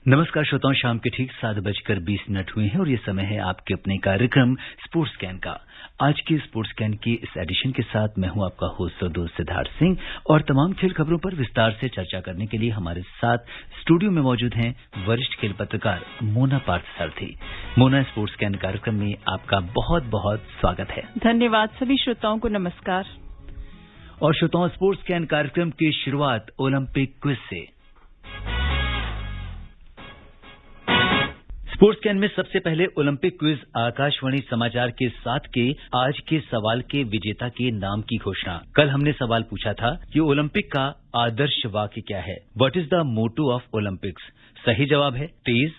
नमस्कार श्रोताओं, शाम के ठीक 7:20 हुए हैं और ये समय है आपके अपने कार्यक्रम स्पोर्ट्स कैन का। आज के स्पोर्ट्स कैन की इस एडिशन के साथ मैं हूं आपका होस्ट और दोस्त सिद्धार्थ सिंह और तमाम खेल खबरों पर विस्तार से चर्चा करने के लिए हमारे साथ स्टूडियो में मौजूद हैं वरिष्ठ खेल पत्रकार मोना पार्थसारथी। मोना, स्पोर्ट्स कैन कार्यक्रम में आपका बहुत बहुत स्वागत है। धन्यवाद। सभी श्रोताओं को नमस्कार। और श्रोताओं, स्पोर्ट्स कैन कार्यक्रम की शुरुआत ओलंपिक क्विज से। स्पोर्ट्स कैन में सबसे पहले ओलंपिक क्विज आकाशवाणी समाचार के साथ के आज के सवाल के विजेता के नाम की घोषणा। कल हमने सवाल पूछा था कि ओलंपिक का आदर्श वाक्य क्या है। What is the motto of Olympics? सही जवाब है तेज,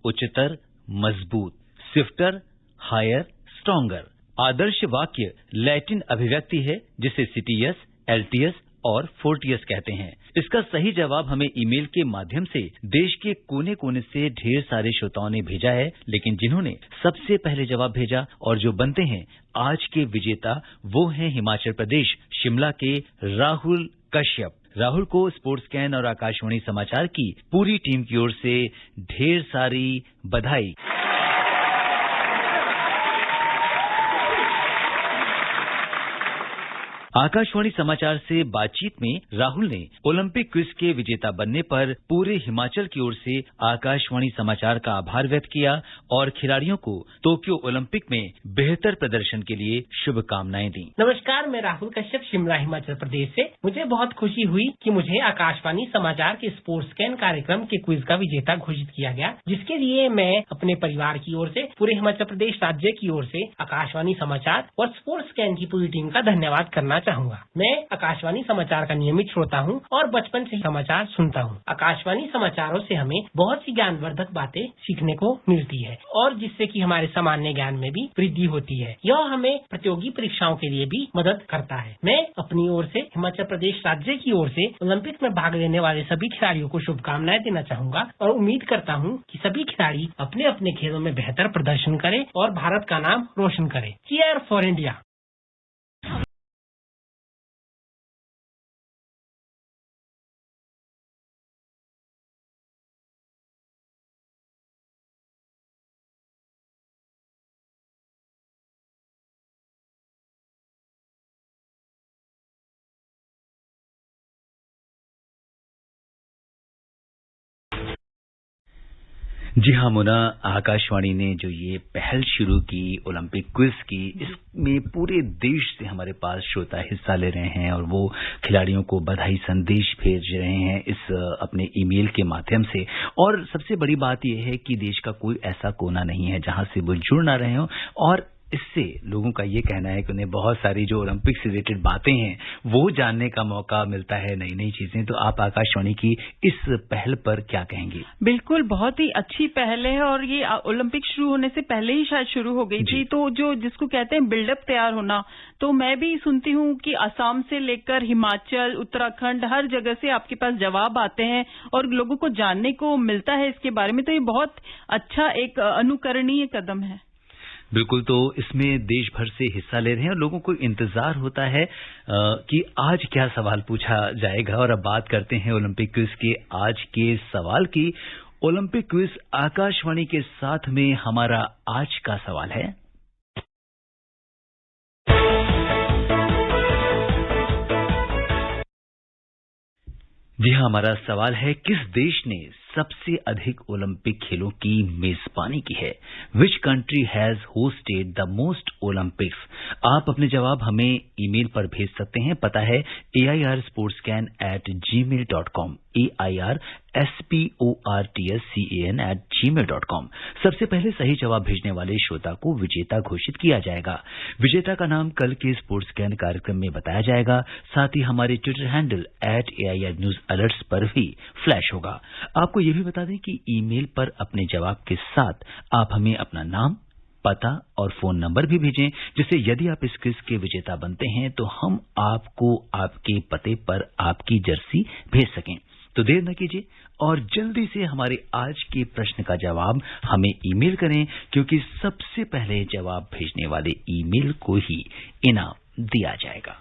उच्चतर, मजबूत, स्विफ्टर, हायर, स्ट्रॉन्गर। आदर्श वाक्य लैटिन अभिव्यक्ति है जिसे सिटियस, एल्टियस और फोर्टियस कहते हैं। इसका सही जवाब हमें ईमेल के माध्यम से देश के कोने कोने से ढेर सारे श्रोताओं ने भेजा है, लेकिन जिन्होंने सबसे पहले जवाब भेजा और जो बनते हैं आज के विजेता, वो हैं हिमाचल प्रदेश शिमला के राहुल कश्यप। राहुल को स्पोर्ट्स कैन और आकाशवाणी समाचार की पूरी टीम की ओर से ढेर सारी बधाई। आकाशवाणी समाचार से बातचीत में राहुल ने ओलंपिक क्विज के विजेता बनने पर पूरे हिमाचल की ओर से आकाशवाणी समाचार का आभार व्यक्त किया और खिलाड़ियों को टोक्यो ओलंपिक में बेहतर प्रदर्शन के लिए शुभकामनाएं दी। नमस्कार, मैं राहुल कश्यप शिमला हिमाचल प्रदेश से। मुझे बहुत खुशी हुई कि मुझे आकाशवाणी समाचार के स्पोर्ट्स कैन कार्यक्रम के क्विज का विजेता घोषित किया गया, जिसके लिए मैं अपने परिवार की ओर से, पूरे हिमाचल प्रदेश राज्य की ओर से आकाशवाणी समाचार और स्पोर्ट्स कैन की पूरी टीम का धन्यवाद करना चाहूंगा। मैं आकाशवाणी समाचार का नियमित श्रोता हूं और बचपन से समाचार सुनता हूं। आकाशवाणी समाचारों से हमें बहुत सी ज्ञानवर्धक बातें सीखने को मिलती है और जिससे कि हमारे सामान्य ज्ञान में भी वृद्धि होती है। यह हमें प्रतियोगी परीक्षाओं के लिए भी मदद करता है। मैं अपनी ओर से हिमाचल प्रदेश राज्य की ओर से ओलंपिक में भाग लेने वाले सभी खिलाड़ियों को शुभकामनाएं देना चाहूंगा और उम्मीद करता हूं कि सभी खिलाड़ी अपने अपने खेलों में बेहतर प्रदर्शन करें और भारत का नाम रोशन करें। Cheer for India. जी हाँ मोना, आकाशवाणी ने जो ये पहल शुरू की ओलंपिक क्विज की, इसमें पूरे देश से हमारे पास श्रोता हिस्सा ले रहे हैं और वो खिलाड़ियों को बधाई संदेश भेज रहे हैं इस अपने ईमेल के माध्यम से। और सबसे बड़ी बात यह है कि देश का कोई ऐसा कोना नहीं है जहां से वो जुड़ ना रहे हो और इससे लोगों का ये कहना है कि उन्हें बहुत सारी जो ओलंपिक से रिलेटेड बातें हैं वो जानने का मौका मिलता है, नई नई चीजें। तो आप आकाशवाणी की इस पहल पर क्या कहेंगे? बिल्कुल, बहुत ही अच्छी पहल है और ये ओलंपिक शुरू होने से पहले ही शायद शुरू हो गई थी। तो जो जिसको कहते हैं बिल्डअप तैयार होना, तो मैं भी सुनती हूँ कि असम से लेकर हिमाचल, उत्तराखंड, हर जगह से आपके पास जवाब आते हैं और लोगों को जानने को मिलता है इसके बारे में। तो ये बहुत अच्छा एक अनुकरणीय कदम है। बिल्कुल, तो इसमें देश भर से हिस्सा ले रहे हैं और लोगों को इंतजार होता है कि आज क्या सवाल पूछा जाएगा। और अब बात करते हैं ओलंपिक क्विज के आज के सवाल की। ओलंपिक क्विज आकाशवाणी के साथ में हमारा आज का सवाल है, जी हाँ, हमारा सवाल है, किस देश ने सबसे अधिक ओलंपिक खेलों की मेजबानी की है? Which country has hosted the most Olympics? आप अपने जवाब हमें ईमेल पर भेज सकते हैं। पता है airsportscan@gmail.com, airsportscan@gmail.com। सबसे पहले सही जवाब भेजने वाले श्रोता को विजेता घोषित किया जाएगा। विजेता का नाम कल के स्पोर्ट्स कैन कार्यक्रम में बताया जाएगा। साथ ही हमारे Twitter handle @AIR News Alerts पर भी फ्लैश होगा। आपको ये भी बता दें कि ईमेल पर अपने जवाब के साथ आप हमें अपना नाम, पता और फोन नंबर भी भेजें, जिससे यदि आप इस क्विज के विजेता बनते हैं तो हम आपको आपके पते पर आपकी जर्सी भेज सकें। तो देर न कीजिए और जल्दी से हमारे आज के प्रश्न का जवाब हमें ईमेल करें, क्योंकि सबसे पहले जवाब भेजने वाले ईमेल को ही इनाम दिया जाएगा।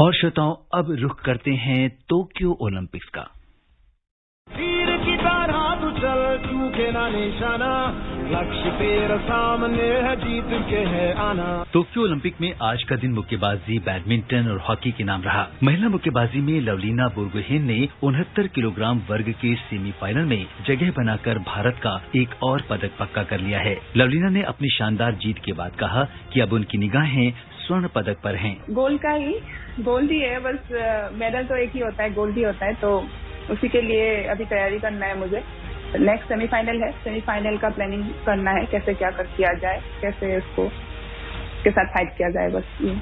और श्रोताओं, अब रुख करते हैं टोक्यो ओलंपिक्स का। तीर की तरह तू चल, चूके ना निशाना, लक्ष्य तेरा सामने है, जीत के है आना। टोक्यो ओलंपिक में आज का दिन मुक्केबाजी, बैडमिंटन और हॉकी के नाम रहा। महिला मुक्केबाजी में लवलीना बोरगोहेन ने 69 किलोग्राम वर्ग के सेमीफाइनल में जगह बनाकर भारत का एक और पदक पक्का कर लिया है। लवलीना ने अपनी शानदार जीत के बाद कहा कि अब उनकी निगाहें स्वर्ण पदक पर हैं। गोल्ड ही है, बस मेडल तो एक ही होता है, गोल्ड ही होता है, तो उसी के लिए अभी तैयारी करना है मुझे। नेक्स्ट सेमीफाइनल है, सेमीफाइनल का प्लानिंग करना है, कैसे क्या किया जाए, कैसे उसको के साथ फाइट किया जाए, बस ये।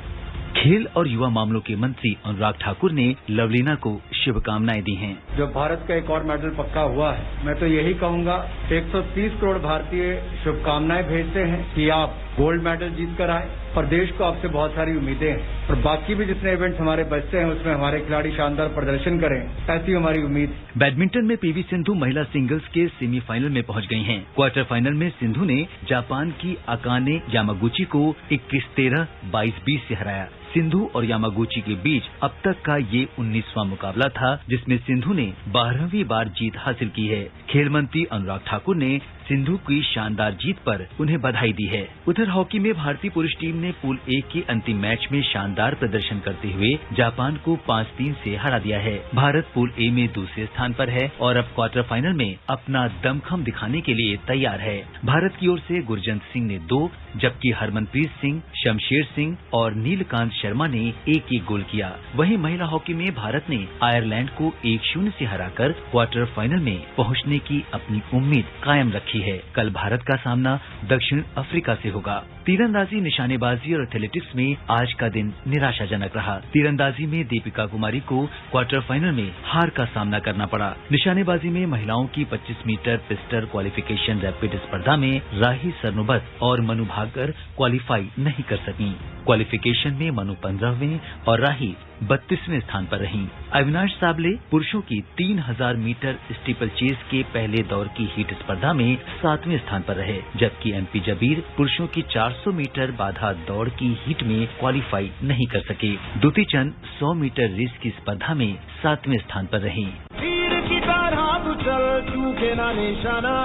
खेल और युवा मामलों के मंत्री अनुराग ठाकुर ने लवलीना को शुभकामनाएं दी हैं। जो भारत का एक और मेडल पक्का हुआ है, मैं तो यही कहूंगा, 130 करोड़ भारतीय शुभकामनाएं भेजते हैं कि आप गोल्ड मेडल जीत कर आए और देश को आपसे बहुत सारी उम्मीदें हैं और बाकी भी जितने इवेंट्स हमारे बचते हैं उसमें हमारे खिलाड़ी शानदार प्रदर्शन करें, ऐसी हमारी उम्मीद। बैडमिंटन में पीवी सिंधु महिला सिंगल्स के सेमीफाइनल में पहुंच गई हैं। क्वार्टर फाइनल में सिंधु ने जापान की अकाने यामागुची को 21-13, 22-20 से हराया। सिंधु और यामागुची के बीच अब तक का ये 19वां मुकाबला था, जिसमें सिंधु ने 12वीं बार जीत हासिल की है। खेल मंत्री अनुराग ठाकुर ने सिंधु की शानदार जीत पर उन्हें बधाई दी है। उधर हॉकी में भारतीय पुरुष टीम ने पूल ए के अंतिम मैच में शानदार प्रदर्शन करते हुए जापान को 5-3 से हरा दिया है। भारत पूल ए में दूसरे स्थान पर है और अब क्वार्टर फाइनल में अपना दमखम दिखाने के लिए तैयार है। भारत की ओर से गुरजंत सिंह ने 2, जबकि हरमनप्रीत सिंह, शमशेर सिंह और नीलकांत शर्मा ने एक गोल किया। वहीं महिला हॉकी में भारत ने आयरलैंड को 1-0 से हराकर क्वार्टर फाइनल में पहुंचने की अपनी उम्मीद कायम रखी है। कल भारत का सामना दक्षिण अफ्रीका से होगा। तीरंदाजी, निशानेबाजी और एथलेटिक्स में आज का दिन निराशाजनक रहा। तीरंदाजी में दीपिका कुमारी को क्वार्टर फाइनल में हार का सामना करना पड़ा। निशानेबाजी में महिलाओं की 25 मीटर पिस्टल क्वालिफिकेशन रैपिड स्पर्धा में राही सरनोबत और मनु भाकर क्वालिफाई नहीं कर सकी। क्वालिफिकेशन में मनु 15वें और राही 32वें स्थान पर रहीं। अविनाश साबले पुरुषों की 3000 मीटर स्टीपल चेस के पहले दौर की हीट स्पर्धा में 7वें स्थान पर रहे, जबकि एमपी जबीर पुरुषों की 400 मीटर बाधा दौड़ की हीट में क्वालिफाई नहीं कर सके। दुती चंद 100 मीटर रेस की स्पर्धा में 7वें स्थान पर रहीं। तीर की तरह तू चल, चूके ना निशाना,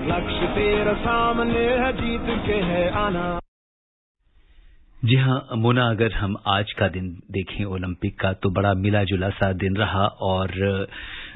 लक्ष्य तेरा सामने है, जीत के है आना। जी हाँ मोना, अगर हम आज का दिन देखें ओलंपिक का तो बड़ा मिला जुला सा दिन रहा। और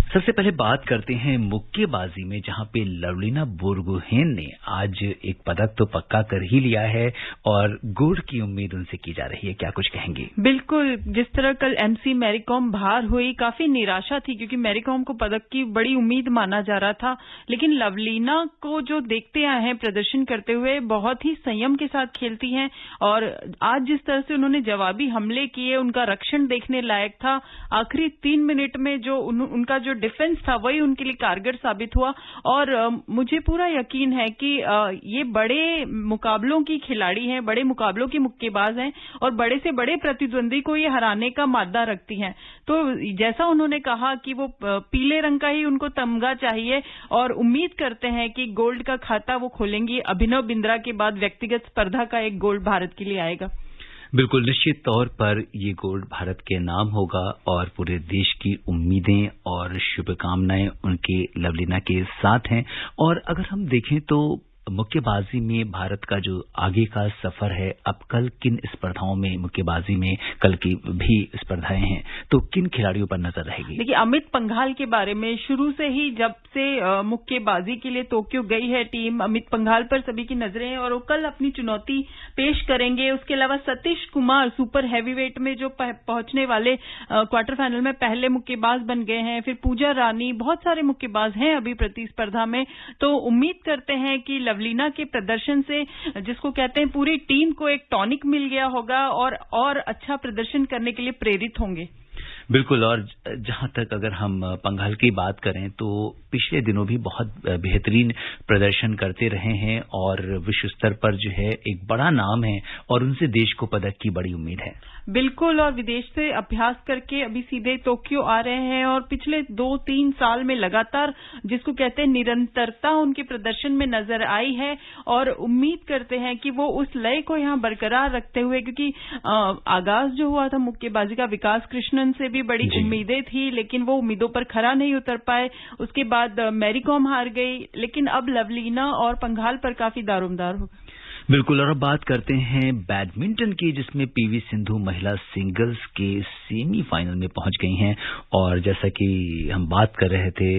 सबसे पहले बात करते हैं मुक्केबाजी में, जहां पे लवलीना बोरगोहेन ने आज एक पदक तो पक्का कर ही लिया है और गोल्ड की उम्मीद उनसे की जा रही है। क्या कुछ कहेंगे? बिल्कुल, जिस तरह कल एमसी मैरीकॉम बाहर हुई, काफी निराशा थी क्योंकि मैरीकॉम को पदक की बड़ी उम्मीद माना जा रहा था, लेकिन लवलीना को जो देखते आए हैं प्रदर्शन करते हुए, बहुत ही संयम के साथ खेलती हैं और आज जिस तरह से उन्होंने जवाबी हमले किए, उनका रक्षण देखने लायक था। आखिरी 3 मिनट में जो उनका जो डिफेंस था वही उनके लिए कारगर साबित हुआ और मुझे पूरा यकीन है कि ये बड़े मुकाबलों की खिलाड़ी हैं, बड़े मुकाबलों की मुक्केबाज हैं और बड़े से बड़े प्रतिद्वंदी को ये हराने का मादा रखती हैं। तो जैसा उन्होंने कहा कि वो पीले रंग का ही उनको तमगा चाहिए और उम्मीद करते हैं कि गोल्ड का खाता वो खोलेंगी। अभिनव बिंद्रा के बाद व्यक्तिगत स्पर्धा का एक गोल्ड भारत के लिए आएगा। बिल्कुल, निश्चित तौर पर ये गोल्ड भारत के नाम होगा और पूरे देश की उम्मीदें और शुभकामनाएं उनके लवलीना के साथ हैं। और अगर हम देखें तो मुक्केबाजी में भारत का जो आगे का सफर है, अब कल किन स्पर्धाओं में, मुक्केबाजी में कल की भी स्पर्धाएं हैं, तो किन खिलाड़ियों पर नजर रहेगी? देखिए, अमित पंघाल के बारे में शुरू से ही, जब से मुक्केबाजी के लिए टोक्यो गई है टीम, अमित पंघाल पर सभी की नजरें हैं और वो कल अपनी चुनौती पेश करेंगे। उसके अलावा सतीश कुमार सुपर हैवीवेट में जो पहुंचने वाले क्वार्टर फाइनल में पहले मुक्केबाज बन गए हैं। फिर पूजा रानी, बहुत सारे मुक्केबाज हैं अभी प्रतिस्पर्धा में। तो उम्मीद करते हैं कि लवलीना के प्रदर्शन से, जिसको कहते हैं पूरी टीम को एक टॉनिक मिल गया होगा और अच्छा प्रदर्शन करने के लिए प्रेरित होंगे। बिल्कुल, और जहां तक अगर हम पंघाल की बात करें तो पिछले दिनों भी बहुत बेहतरीन प्रदर्शन करते रहे हैं और विश्व स्तर पर जो है एक बड़ा नाम है और उनसे देश को पदक की बड़ी उम्मीद है। बिल्कुल, और विदेश से अभ्यास करके अभी सीधे टोक्यो आ रहे हैं और पिछले 2-3 साल में लगातार जिसको कहते हैं निरंतरता उनके प्रदर्शन में नजर आई है और उम्मीद करते हैं कि वो उस लय को यहाँ बरकरार रखते हुए, क्योंकि आगाज जो हुआ था मुक्केबाजी का विकास कृष्णन से भी बड़ी उम्मीदें थी, लेकिन वो उम्मीदों पर खरा नहीं उतर पाए। उसके बाद मैरी कॉम हार गई, लेकिन अब लवलीना और पंघाल पर काफी दारोमदार हो गए। बिल्कुल, और अब बात करते हैं बैडमिंटन की, जिसमें पीवी सिंधु महिला सिंगल्स के सेमीफाइनल में पहुंच गई हैं। और जैसा कि हम बात कर रहे थे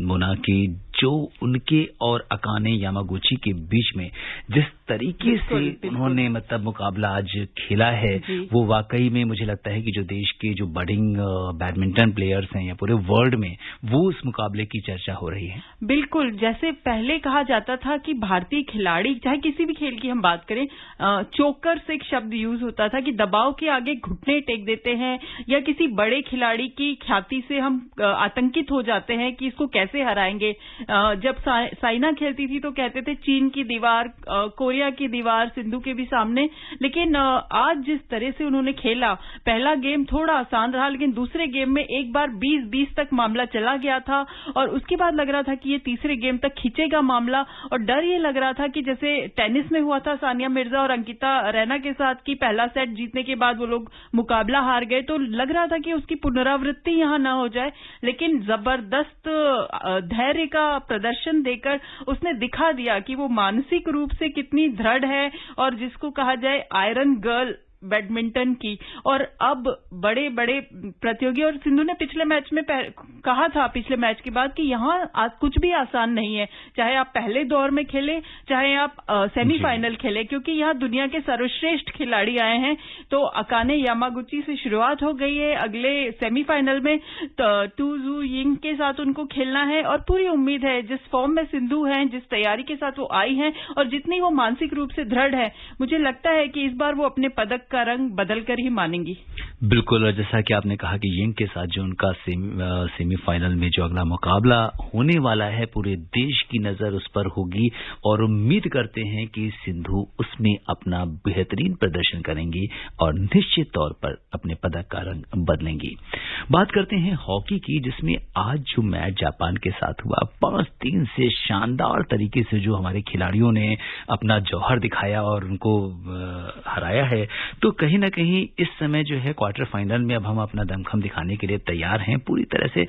मोना की, जो उनके और अकाने यामागुची के बीच में जिस तरीके से उन्होंने मतलब मुकाबला आज खेला है, वो वाकई में मुझे लगता है कि जो देश के जो बडिंग बैडमिंटन प्लेयर्स हैं या पूरे वर्ल्ड में, वो उस मुकाबले की चर्चा हो रही है। बिल्कुल, जैसे पहले कहा जाता था कि भारतीय खिलाड़ी, चाहे किसी भी खेल की हम बात करें, चोकर से एक शब्द यूज होता था कि दबाव के आगे घुटने टेक देते हैं, या किसी बड़े खिलाड़ी की ख्याति से हम आतंकित हो जाते हैं कि इसको कैसे हराएंगे। जब साइना खेलती थी तो कहते थे चीन की दीवार, कोरिया की दीवार सिंधु के भी सामने, लेकिन आज जिस तरह से उन्होंने खेला, पहला गेम थोड़ा आसान रहा, लेकिन दूसरे गेम में एक बार 20-20 तक मामला चला गया था और उसके बाद लग रहा था कि ये तीसरे गेम तक खींचेगा मामला। और डर ये लग रहा था कि जैसे टेनिस में हुआ था सानिया मिर्जा और अंकिता रैना के साथ, कि पहला सेट जीतने के बाद वो लोग मुकाबला हार गए, तो लग रहा था कि उसकी पुनरावृत्ति यहां ना हो जाए। लेकिन जबरदस्त धैर्य का प्रदर्शन देकर उसने दिखा दिया कि वो मानसिक रूप से कितनी दृढ़ है, और जिसको कहा जाए आयरन गर्ल बैडमिंटन की। और अब बड़े बड़े प्रतियोगी, और सिंधु ने पिछले मैच में कहा था, पिछले मैच के बाद, कि यहाँ आज कुछ भी आसान नहीं है, चाहे आप पहले दौर में खेले, चाहे आप सेमीफाइनल खेले, क्योंकि यहाँ दुनिया के सर्वश्रेष्ठ खिलाड़ी आए हैं। तो अकाने यामागुची से शुरुआत हो गई है, अगले सेमीफाइनल में टू जू यिंग के साथ उनको खेलना है, और पूरी उम्मीद है जिस फॉर्म में सिंधु हैं, जिस तैयारी के साथ वो आई हैं और जितनी वो मानसिक रूप से दृढ़ है, मुझे लगता है कि इस बार वो अपने पदक का रंग बदलकर ही मानेंगी। बिल्कुल, और जैसा कि आपने कहा कि यिंग के साथ जो उनका सेमीफाइनल में जो अगला मुकाबला होने वाला है, पूरे देश की नजर उस पर होगी और उम्मीद करते हैं कि सिंधु उसमें अपना बेहतरीन प्रदर्शन करेंगी और निश्चित तौर पर अपने पदक का रंग बदलेंगी। बात करते हैं हॉकी की, जिसमें आज जो मैच जापान के साथ हुआ, 5-3 से शानदार तरीके से जो हमारे खिलाड़ियों ने अपना जौहर दिखाया और उनको हराया है। तो कहीं ना कहीं इस समय जो है क्वार्टर फाइनल में अब हम अपना दमखम दिखाने के लिए तैयार हैं पूरी तरह से।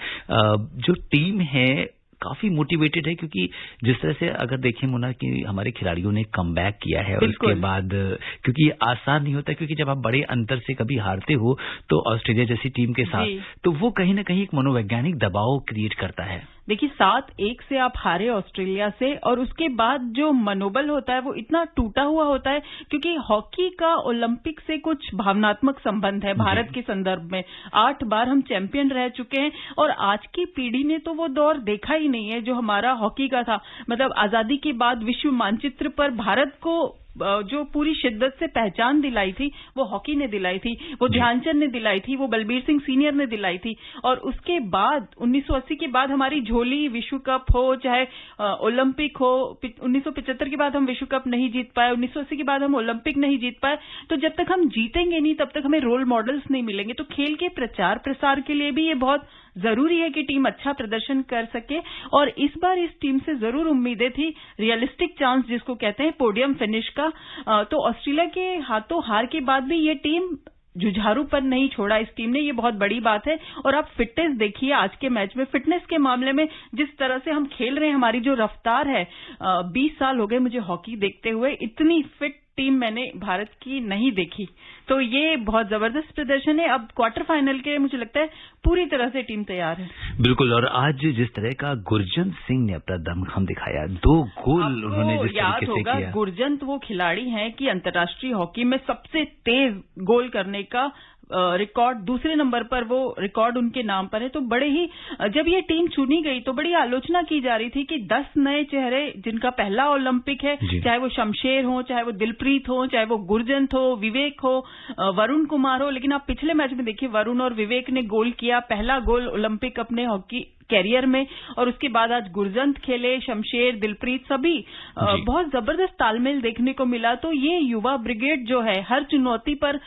जो टीम है काफी मोटिवेटेड है, क्योंकि जिस तरह से अगर देखें मुना कि हमारे खिलाड़ियों ने कमबैक किया है, और उसके बाद क्योंकि आसान नहीं होता, क्योंकि जब आप बड़े अंतर से कभी हारते हो तो ऑस्ट्रेलिया जैसी टीम के साथ, तो वो कहीं ना कहीं एक मनोवैज्ञानिक दबाव क्रिएट करता है। देखिए 7-1 से आप हारे ऑस्ट्रेलिया से, और उसके बाद जो मनोबल होता है वो इतना टूटा हुआ होता है, क्योंकि हॉकी का ओलंपिक से कुछ भावनात्मक संबंध है। भारत के संदर्भ में 8 बार हम चैंपियन रह चुके हैं, और आज की पीढ़ी ने तो वो दौर देखा ही नहीं है जो हमारा हॉकी का था। मतलब आजादी के बाद विश्व मानचित्र पर भारत को जो पूरी शिद्दत से पहचान दिलाई थी, वो हॉकी ने दिलाई थी, वो ध्यानचंद ने दिलाई थी, वो बलबीर सिंह सीनियर ने दिलाई थी। और उसके बाद 1980 के बाद हमारी झोली, विश्व कप हो चाहे ओलंपिक हो, 1975 के बाद हम विश्व कप नहीं जीत पाए, 1980 के बाद हम ओलंपिक नहीं जीत पाए। तो जब तक हम जीतेंगे नहीं, तब तक हमें रोल मॉडल्स नहीं मिलेंगे। तो खेल के प्रचार प्रसार के लिए भी ये बहुत जरूरी है कि टीम अच्छा प्रदर्शन कर सके, और इस बार इस टीम से जरूर उम्मीदें थी, रियलिस्टिक चांस जिसको कहते हैं पोडियम फिनिश का। तो ऑस्ट्रेलिया के हाथों हार के बाद भी ये टीम जुझारूपन नहीं छोड़ा इस टीम ने, ये बहुत बड़ी बात है। और आप फिटनेस देखिए आज के मैच में, फिटनेस के मामले में जिस तरह से हम खेल रहे हैं, हमारी जो रफ्तार है, 20 साल हो गए मुझे हॉकी देखते हुए, इतनी फिट टीम मैंने भारत की नहीं देखी। तो ये बहुत जबरदस्त प्रदर्शन है। अब क्वार्टर फाइनल के मुझे लगता है पूरी तरह से टीम तैयार है। बिल्कुल, और आज जिस तरह का गुरजंत सिंह ने अपना दमखम दिखाया, 2 गोल उन्होंने जिस तरीके से किया। गुरजंत वो खिलाड़ी हैं कि अंतर्राष्ट्रीय हॉकी में सबसे तेज गोल करने का रिकॉर्ड, दूसरे नंबर पर वो रिकॉर्ड उनके नाम पर है। तो बड़े ही, जब ये टीम चुनी गई तो बड़ी आलोचना की जा रही थी कि 10 नए चेहरे जिनका पहला ओलंपिक है, चाहे वो शमशेर हो, चाहे वो दिलप्रीत हो, चाहे वो गुरजंत हो, विवेक हो, वरुण कुमार हो। लेकिन आप पिछले मैच में देखिए, वरुण और विवेक ने गोल किया, पहला गोल ओलंपिक अपने हॉकी कैरियर में। और उसके बाद आज गुरजंत खेले, शमशेर, दिलप्रीत, सभी बहुत जबरदस्त तालमेल देखने को मिला। तो ये युवा ब्रिगेड जो है हर चुनौती पर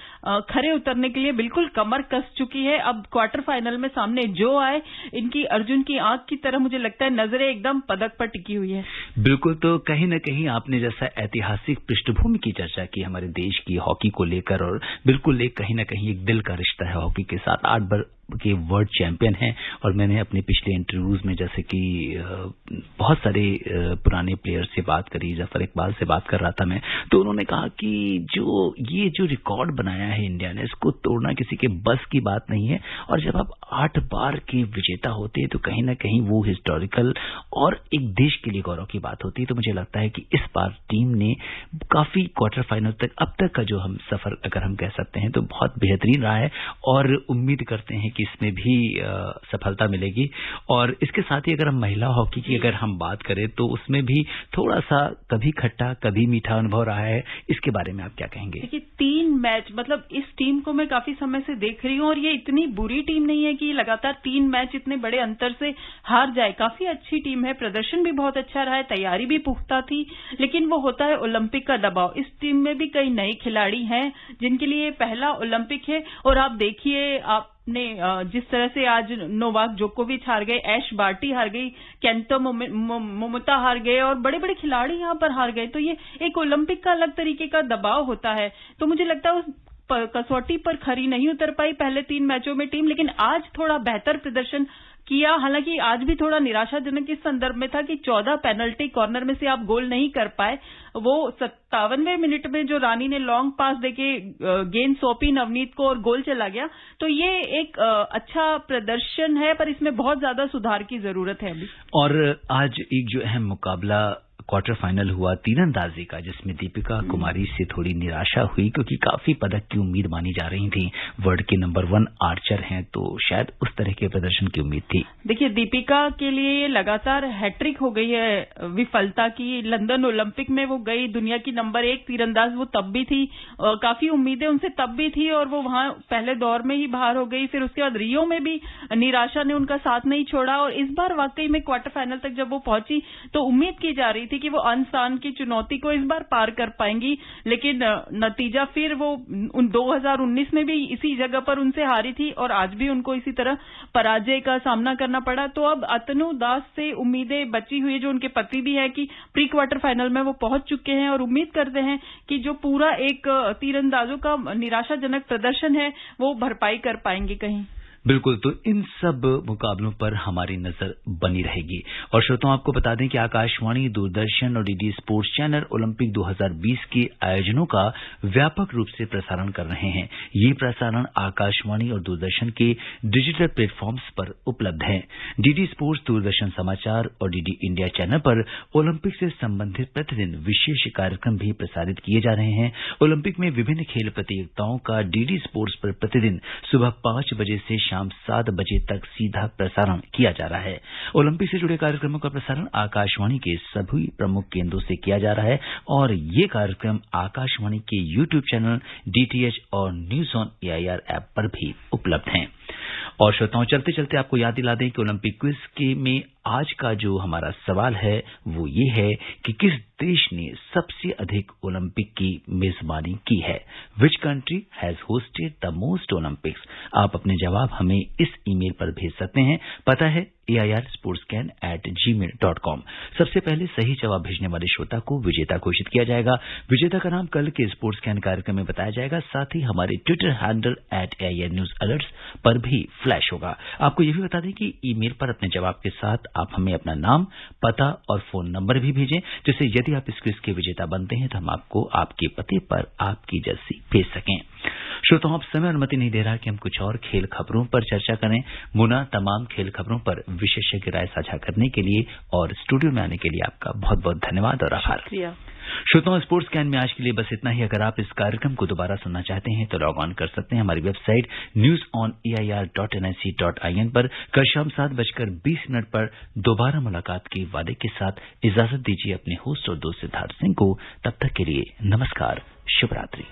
खरे उतरने के लिए बिल्कुल कमर कस चुकी है। अब क्वार्टर फाइनल में सामने जो आए, इनकी अर्जुन की आंख की तरह मुझे लगता है नजरें एकदम पदक पर टिकी हुई है। बिल्कुल। तो कहीं न कहीं आपने जैसा ऐतिहासिक पृष्ठभूमि की चर्चा की हमारे देश की हॉकी को लेकर, और बिल्कुल कहीं न कहीं एक दिल का रिश्ता है हॉकी के साथ। 8 बार के वर्ल्ड चैंपियन हैं। और मैंने अपने पिछले इंटरव्यूज में जैसे कि बहुत सारे पुराने प्लेयर से बात करी, जफर इकबाल से बात कर रहा था मैं, तो उन्होंने कहा कि जो रिकॉर्ड बनाया है इंडिया ने, इसको तोड़ना किसी के बस की बात नहीं है। और जब आप 8 बार के विजेता होते हैं तो कहीं ना कहीं वो हिस्टोरिकल और एक देश के लिए गौरव की बात होती है। तो मुझे लगता है कि इस बार टीम ने काफी क्वार्टर फाइनल तक, अब तक का जो हम सफर अगर हम कह सकते हैं तो बहुत बेहतरीन रहा है, और उम्मीद करते हैं कि इसमें भी सफलता मिलेगी। और इसके साथ ही अगर हम महिला हॉकी की अगर हम बात करें तो उसमें भी थोड़ा सा कभी खट्टा कभी मीठा अनुभव रहा है। इसके बारे में आप क्या कहेंगे? देखिए 3 मैच, मतलब इस टीम को मैं काफी समय से देख रही हूं और ये इतनी बुरी टीम नहीं है कि लगातार 3 मैच इतने बड़े अंतर से हार जाए। काफी अच्छी टीम है, प्रदर्शन भी बहुत अच्छा रहा है, तैयारी भी पुख्ता थी, लेकिन वो होता है ओलंपिक का दबाव। इस टीम में भी कई नए खिलाड़ी हैं जिनके लिए पहला ओलंपिक है। और आप देखिए, आपने जिस तरह से आज नोवाक जोकोविच हार गए, ऐश बार्टी हार गई, केंतो मोमोता हार गए, और बड़े बड़े खिलाड़ी यहां पर हार गए। तो ये एक ओलंपिक का अलग तरीके का दबाव होता है। तो मुझे लगता है उस कसौटी पर खरी नहीं उतर पाई पहले 3 मैचों में टीम, लेकिन आज थोड़ा बेहतर प्रदर्शन किया। हालांकि आज भी थोड़ा निराशाजनक इस संदर्भ में था कि 14 पेनल्टी कॉर्नर में से आप गोल नहीं कर पाए। वो 57वें मिनट में जो रानी ने लॉन्ग पास देके गेंद सौंपी नवनीत को और गोल चला गया। तो ये एक अच्छा प्रदर्शन है, पर इसमें बहुत ज्यादा सुधार की जरूरत है अभी। और आज एक जो अहम मुकाबला क्वार्टर फाइनल हुआ तीरंदाजी का, जिसमें दीपिका कुमारी से थोड़ी निराशा हुई क्योंकि काफी पदक की उम्मीद मानी जा रही थी। वर्ल्ड के नंबर 1 आर्चर हैं, तो शायद उस तरह के प्रदर्शन की उम्मीद थी। देखिए दीपिका के लिए लगातार हैट्रिक हो गई है विफलता की। लंदन ओलंपिक में वो गई, दुनिया की नंबर 1 तीरंदाज वो तब भी थी, काफी उम्मीदें उनसे तब भी थी, और वो वहां पहले दौर में ही बाहर हो गई। फिर उसके बाद रियो में भी निराशा ने उनका साथ नहीं छोड़ा, और इस बार वाकई में क्वार्टर फाइनल तक जब वो पहुंची तो उम्मीद की जा रही थी कि वो अनसान की चुनौती को इस बार पार कर पाएंगी। लेकिन नतीजा फिर वो 2019 में भी इसी जगह पर उनसे हारी थी, और आज भी उनको इसी तरह पराजय का सामना करना पड़ा। तो अब अतनु दास से उम्मीदें बची हुई है, जो उनके पति भी है, कि प्री क्वार्टर फाइनल में वो पहुंच चुके हैं, और उम्मीद करते हैं कि जो पूरा एक तीरंदाजों का निराशाजनक प्रदर्शन है वो भरपाई कर पाएंगे कहीं। बिल्कुल। तो इन सब मुकाबलों पर हमारी नजर बनी रहेगी। और श्रोताओं, आपको बता दें कि आकाशवाणी, दूरदर्शन और डीडी स्पोर्ट्स चैनल ओलंपिक 2020 के आयोजनों का व्यापक रूप से प्रसारण कर रहे हैं। ये प्रसारण आकाशवाणी और दूरदर्शन के डिजिटल प्लेटफॉर्म्स पर उपलब्ध है। डीडी स्पोर्ट्स, दूरदर्शन समाचार और डीडी इंडिया चैनल पर ओलंपिक से संबंधित प्रतिदिन विशेष कार्यक्रम भी प्रसारित किए जा रहे हैं। ओलंपिक में विभिन्न खेल प्रतियोगिताओं का डीडी स्पोर्ट्स पर प्रतिदिन सुबह 5 बजे से शाम 7 बजे तक सीधा प्रसारण किया जा रहा है। ओलंपिक से जुड़े कार्यक्रमों का प्रसारण आकाशवाणी के सभी प्रमुख केंद्रों से किया जा रहा है, और ये कार्यक्रम आकाशवाणी के यूट्यूब चैनल, डीटीएच और न्यूज ऑन एआईआर ऐप पर भी उपलब्ध हैं। और श्रोताओं, चलते चलते आपको याद दिला दें कि ओलंपिक क्विज के में आज का जो हमारा सवाल है वो ये है कि किस देश ने सबसे अधिक ओलंपिक की मेजबानी की है? Which country has hosted the most Olympics? आप अपने जवाब हमें इस ईमेल पर भेज सकते हैं। पता है airsportscan@gmail.com। सबसे पहले सही जवाब भेजने वाले श्रोता को विजेता घोषित किया जाएगा। विजेता का नाम कल के स्पोर्ट्स कैन कार्यक्रम में बताया जाएगा। साथ ही हमारे ट्विटर हैंडल @AIRNewsAlerts पर भी फ्लैश होगा। आपको यह भी बता दें कि ईमेल पर अपने जवाब के साथ आप हमें अपना नाम, पता और फोन नंबर भी भेजें, जिससे यदि आप इस क्विज के विजेता बनते हैं तो हम आपको आपके पते पर आपकी जर्सी भेज सकें। श्रोताओं, अब समय अनुमति नहीं दे रहा कि हम कुछ और खेल खबरों पर चर्चा करें। मुना, तमाम खेल खबरों पर विशेषज्ञ राय साझा करने के लिए और स्टूडियो में आने के लिए आपका बहुत बहुत धन्यवाद और आभार। श्रोताओं, स्पोर्ट्स कैन में आज के लिए बस इतना ही। अगर आप इस कार्यक्रम को दोबारा सुनना चाहते हैं तो लॉग ऑन कर सकते हैं हमारी वेबसाइट newsonair.nic.in पर। कल शाम 7:20 पर दोबारा मुलाकात के वादे के साथ इजाजत दीजिए अपने होस्ट और दोस्त सिद्धार्थ सिंह को। तब तक के लिए नमस्कार, शुभ रात्रि।